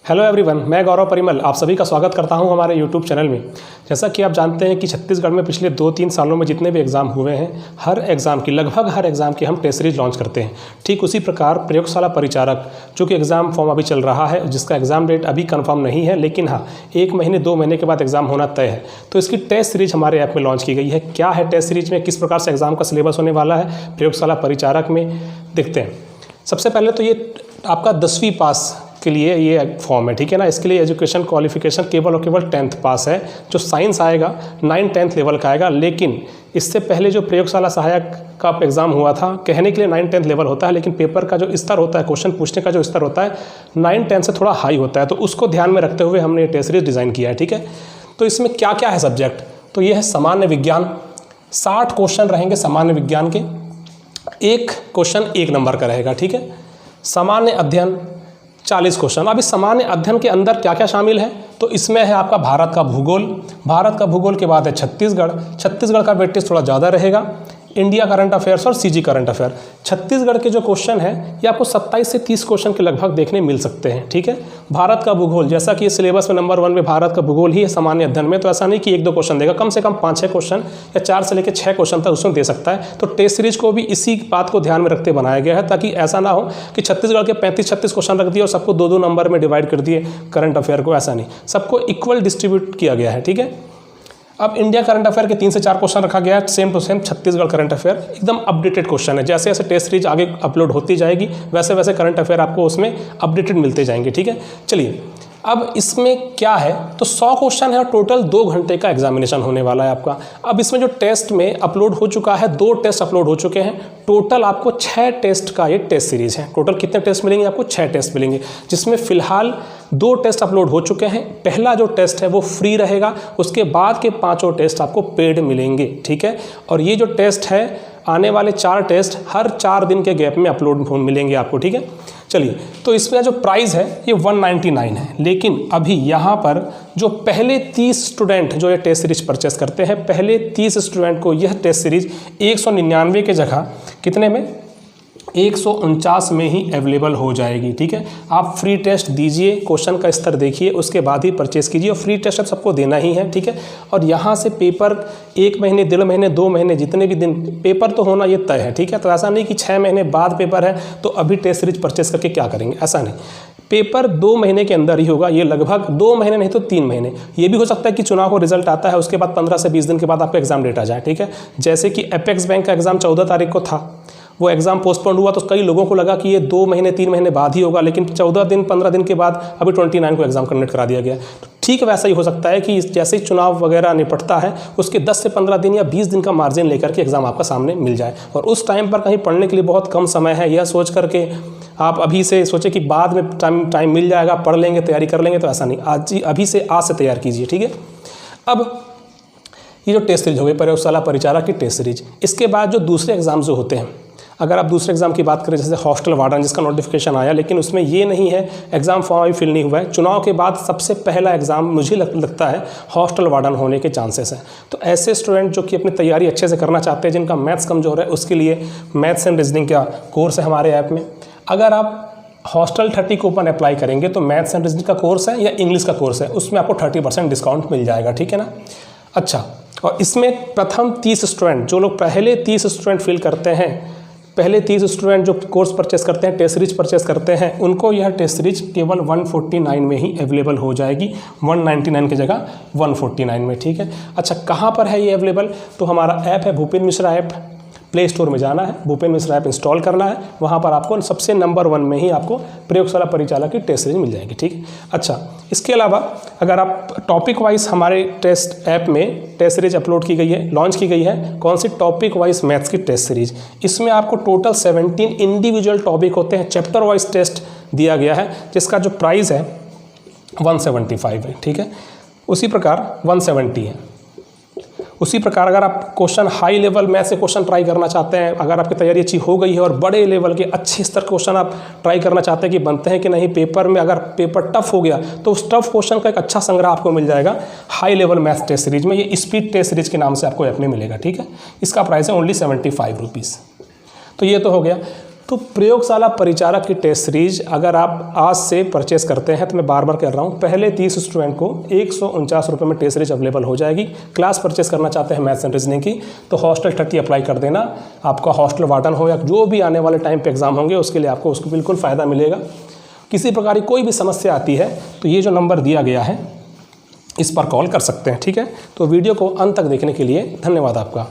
Hello everyone, मैं गौरव परिमल आप सभी का स्वागत करता हूं हमारे यूट्यूब चैनल में। जैसा कि आप जानते हैं कि छत्तीसगढ़ में पिछले 2-3 सालों में जितने भी एग्ज़ाम हुए हैं, लगभग हर एग्ज़ाम की हम टेस्ट सीरीज लॉन्च करते हैं। ठीक उसी प्रकार प्रयोगशाला परिचारक जो कि एग्ज़ाम फॉर्म अभी चल रहा है, जिसका एग्ज़ाम डेट अभी कन्फर्म नहीं है, लेकिन हाँ 1 महीने 2 महीने के बाद एग्ज़ाम होना तय है। तो इसकी टेस्ट सीरीज हमारे ऐप में लॉन्च की गई है। क्या है टेस्ट सीरीज में, किस प्रकार से एग्ज़ाम का सिलेबस होने वाला है प्रयोगशाला परिचारक में, देखते हैं। सबसे पहले तो ये आपका 10वीं पास के लिए ये फॉर्म है, ठीक है ना। इसके लिए एजुकेशन क्वालिफिकेशन केवल और केवल 10th पास है। जो साइंस आएगा 9-10th लेवल का आएगा, लेकिन इससे पहले जो प्रयोगशाला सहायक का एग्ज़ाम हुआ था, कहने के लिए 9-10th लेवल होता है, लेकिन पेपर का जो स्तर होता है, क्वेश्चन पूछने का जो स्तर होता है 9-10 से थोड़ा हाई होता है। तो उसको ध्यान में रखते हुए हमने ये टेस्ट सीरीज डिज़ाइन किया है, ठीक है। तो इसमें क्या क्या है सब्जेक्ट, तो ये है सामान्य विज्ञान, 60 क्वेश्चन रहेंगे सामान्य विज्ञान के, एक क्वेश्चन 1 नंबर का रहेगा, ठीक है। सामान्य अध्ययन 40 क्वेश्चन। अब इस सामान्य अध्ययन के अंदर क्या क्या शामिल है, तो इसमें है आपका भारत का भूगोल के बाद है छत्तीसगढ़ का वेटेज थोड़ा ज़्यादा रहेगा, इंडिया करंट अफेयर्स और सीजी करंट अफेयर। छत्तीसगढ़ के जो क्वेश्चन है ये आपको 27 से 30 क्वेश्चन के लगभग देखने मिल सकते हैं, ठीक है। भारत का भूगोल, जैसा कि सिलेबस में नंबर 1 में भारत का भूगोल ही है सामान्य अध्ययन में, तो ऐसा नहीं कि 1-2 क्वेश्चन देगा, कम से कम 5-6 क्वेश्चन या 4 से लेकर 6 क्वेश्चन तक उसमें दे सकता है। तो टेस्ट सीरीज को भी इसी बात को ध्यान में रखते बनाया गया है, ताकि ऐसा ना हो कि छत्तीसगढ़ के 35-36 क्वेश्चन रख दिए और सबको 2-2 नंबर में डिवाइड कर दिए करंट अफेयर को, ऐसा नहीं, सबको इक्वल डिस्ट्रीब्यूट किया गया है, ठीक है। अब इंडिया करंट अफेयर के 3 से 4 क्वेश्चन रखा गया है, same to same Chhattisgarh current affair एकदम अपडेटेड क्वेश्चन है। जैसे जैसे टेस्ट सीरीज आगे अपलोड होती जाएगी वैसे वैसे करंट अफेयर आपको उसमें अपडेटेड मिलते जाएंगे, ठीक है। चलिए, अब इसमें क्या है, तो 100 क्वेश्चन है और टोटल 2 घंटे का एग्जामिनेशन होने वाला है आपका। अब इसमें जो टेस्ट में अपलोड हो चुका है, 2 टेस्ट अपलोड हो चुके हैं, टोटल आपको 6 टेस्ट का ये टेस्ट सीरीज है। टोटल कितने टेस्ट मिलेंगे आपको? 6 टेस्ट मिलेंगे, जिसमें फिलहाल 2 टेस्ट अपलोड हो चुके हैं। पहला जो टेस्ट है वो फ्री रहेगा, उसके बाद के 5 टेस्ट आपको पेड मिलेंगे, ठीक है। और ये जो टेस्ट है, आने वाले 4 टेस्ट हर 4 दिन के गैप में अपलोड मिलेंगे आपको, ठीक है। चलिए, तो इसमें जो प्राइस है ये 199 है, लेकिन अभी यहाँ पर जो पहले 30 स्टूडेंट जो ये टेस्ट सीरीज परचेस करते हैं, पहले 30 स्टूडेंट को यह टेस्ट सीरीज 199 के जगह कितने में, 149 में ही अवेलेबल हो जाएगी, ठीक है। आप फ्री टेस्ट दीजिए, क्वेश्चन का स्तर देखिए, उसके बाद ही परचेस कीजिए, और फ्री टेस्ट अब सबको देना ही है, ठीक है। और यहाँ से पेपर 1 महीने 1.5 महीने 2 महीने जितने भी दिन पेपर तो होना ये तय है, ठीक है। तो ऐसा नहीं कि 6 महीने बाद पेपर है तो अभी टेस्ट सीरीज परचेस करके क्या करेंगे, ऐसा नहीं। पेपर 2 महीने के अंदर ही होगा, ये लगभग 2 महीने नहीं तो 3 महीने। ये भी हो सकता है कि चुनाव को रिजल्ट आता है उसके बाद 15 से 20 दिन के बाद आपका एग्जाम डेट आ जाए, ठीक है। जैसे कि एपेक्स बैंक का एग्जाम 14 तारीख को था, वो एग्ज़ाम पोस्टपोन हुआ तो कई लोगों को लगा कि ये 2 महीने 3 महीने बाद ही होगा, लेकिन 14 दिन 15 दिन के बाद अभी 29 को एग्ज़ाम कंडक्ट करा दिया गया। तो ठीक वैसा ही हो सकता है कि जैसे ही चुनाव वगैरह निपटता है उसके 10 से 15 दिन या 20 दिन का मार्जिन लेकर के एग्ज़ाम आपका सामने मिल जाए, और उस टाइम पर कहीं पढ़ने के लिए बहुत कम समय है, यह सोच करके आप अभी से सोचे कि बाद में टाइम मिल जाएगा, पढ़ लेंगे, तैयारी कर लेंगे, तो ऐसा नहीं। अभी से आज से तैयार कीजिए, ठीक है। अब ये जो टेस्ट सीरीज हो गई प्रयोगशाला परिचारक की टेस्ट सीरीज, इसके बाद जो दूसरे एग्ज़ाम जो होते हैं, अगर आप दूसरे एग्जाम की बात करें, जैसे हॉस्टल वार्डन जिसका नोटिफिकेशन आया, लेकिन उसमें ये नहीं है, एग्ज़ाम फॉर्म अभी फिल नहीं हुआ है। चुनाव के बाद सबसे पहला एग्ज़ाम मुझे लगता है हॉस्टल वार्डन होने के चांसेस हैं। तो ऐसे स्टूडेंट जो कि अपनी तैयारी अच्छे से करना चाहते हैं, जिनका मैथ्स कमज़ोर है, उसके लिए मैथ्स एंड रीजनिंग का कोर्स है हमारे ऐप में। अगर आप हॉस्टल 30 कूपन अप्लाई करेंगे तो मैथ्स एंड रीजनिंग का कोर्स है या इंग्लिश का कोर्स है, उसमें आपको 30% डिस्काउंट मिल जाएगा, ठीक है ना। अच्छा, और इसमें प्रथम 30 स्टूडेंट, जो लोग पहले 30 स्टूडेंट फिल करते हैं, पहले 30 स्टूडेंट जो कोर्स परचेस करते हैं, टेस्ट सीरीज परचेस करते हैं, उनको यह टेस्ट सीरीज केवल 149 में ही अवेलेबल हो जाएगी, 199 की जगह 149 में, ठीक है। अच्छा, कहाँ पर है ये अवेलेबल, तो हमारा ऐप है Bhupen Mishra app, play store में जाना है, भूपेन मिश्रा ऐप इंस्टॉल करना है, वहाँ पर आपको सबसे नंबर 1 में ही आपको प्रयोगशाला परिचालक की टेस्ट सीरीज मिल जाएगी, ठीक है। अच्छा, इसके अलावा अगर आप टॉपिक वाइज हमारे टेस्ट ऐप में टेस्ट सीरीज अपलोड की गई है, लॉन्च की गई है, कौन सी, टॉपिक वाइज मैथ्स की टेस्ट सीरीज। इसमें आपको टोटल 17 इंडिविजुअल टॉपिक होते हैं, चैप्टर वाइज टेस्ट दिया गया है, जिसका जो प्राइस है 175 है, ठीक है। उसी प्रकार 170 है। उसी प्रकार अगर आप क्वेश्चन हाई लेवल मैथ से क्वेश्चन ट्राई करना चाहते हैं, अगर आपकी तैयारी अच्छी हो गई है और बड़े लेवल के अच्छे स्तर क्वेश्चन आप ट्राई करना चाहते हैं कि बनते हैं कि नहीं पेपर में, अगर पेपर टफ हो गया तो उस टफ क्वेश्चन का एक अच्छा संग्रह आपको मिल जाएगा high level math test series में। ये स्पीड टेस्ट सीरीज के नाम से आपको ऐप में मिलेगा, ठीक है। इसका प्राइस है ओनली 75 रुपीज़। तो ये तो हो गया। तो प्रयोगशाला परिचारक की टेस्ट सीरीज अगर आप आज से परचेस करते हैं तो मैं बार बार कह रहा हूँ, पहले 30 स्टूडेंट को 149 रुपये में टेस्ट सीरीज अवेलेबल हो जाएगी। क्लास परचेस करना चाहते हैं मैथ्स एंड रीजनिंग की तो हॉस्टल 30 अप्लाई कर देना। आपका हॉस्टल वार्डन हो या जो भी आने वाले टाइम पे एग्जाम होंगे उसके लिए आपको उसको बिल्कुल फ़ायदा मिलेगा। किसी प्रकार की कोई भी समस्या आती है तो ये जो नंबर दिया गया है इस पर कॉल कर सकते हैं। ठीक है, तो वीडियो को अंत तक देखने के लिए धन्यवाद आपका।